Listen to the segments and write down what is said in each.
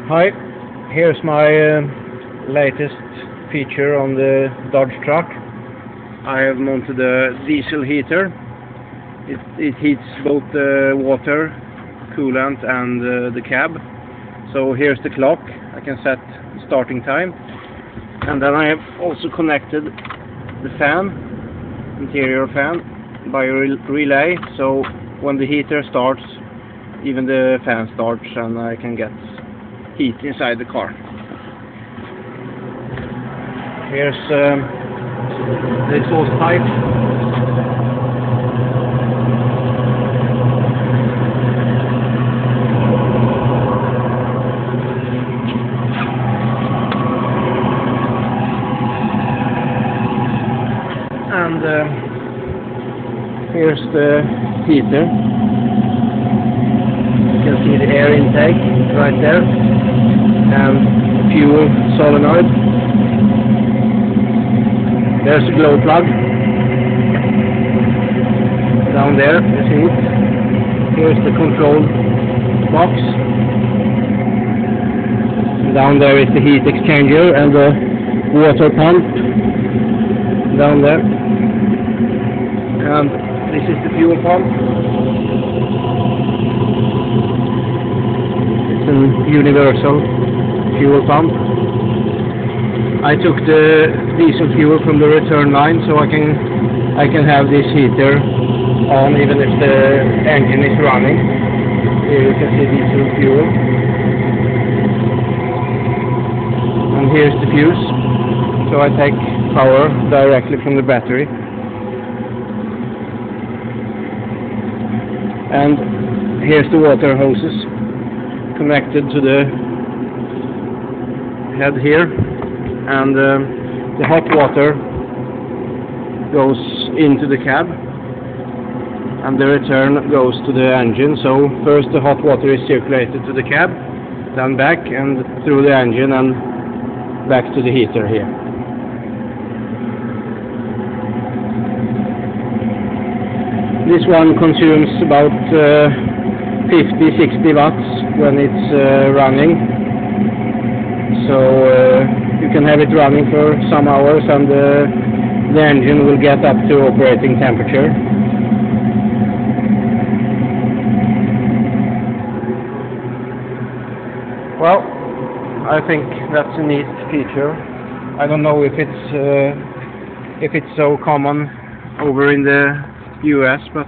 Hi, here's my latest feature on the Dodge truck. I have mounted a diesel heater. It heats both the water, coolant and the cab. So here's the clock. I can set starting time. And then I have also connected the fan, interior fan, by a relay. So when the heater starts, even the fan starts and I can get heat inside the car. Here's the exhaust pipe. And here's the heater. You can see the air intake right there, and fuel solenoid. There's a glow plug down there, you see it. Here's the control box. Down there is the heat exchanger and the water pump down there. And this is the fuel pump. It's a universal fuel pump. I took the diesel fuel from the return line, so I can have this heater on even if the engine is running. Here you can see diesel fuel. And here's the fuse, so I take power directly from the battery. And here's the water hoses connected to the head here, and the hot water goes into the cab and the return goes to the engine. So first the hot water is circulated to the cab, then back and through the engine and back to the heater here. This one consumes about 50-60 watts when it's running, so you can have it running for some hours and the engine will get up to operating temperature. Well, I think that's a neat feature. I don't know if it's so common over in the US, but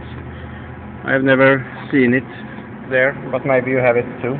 I've never seen it there, but maybe you have it too.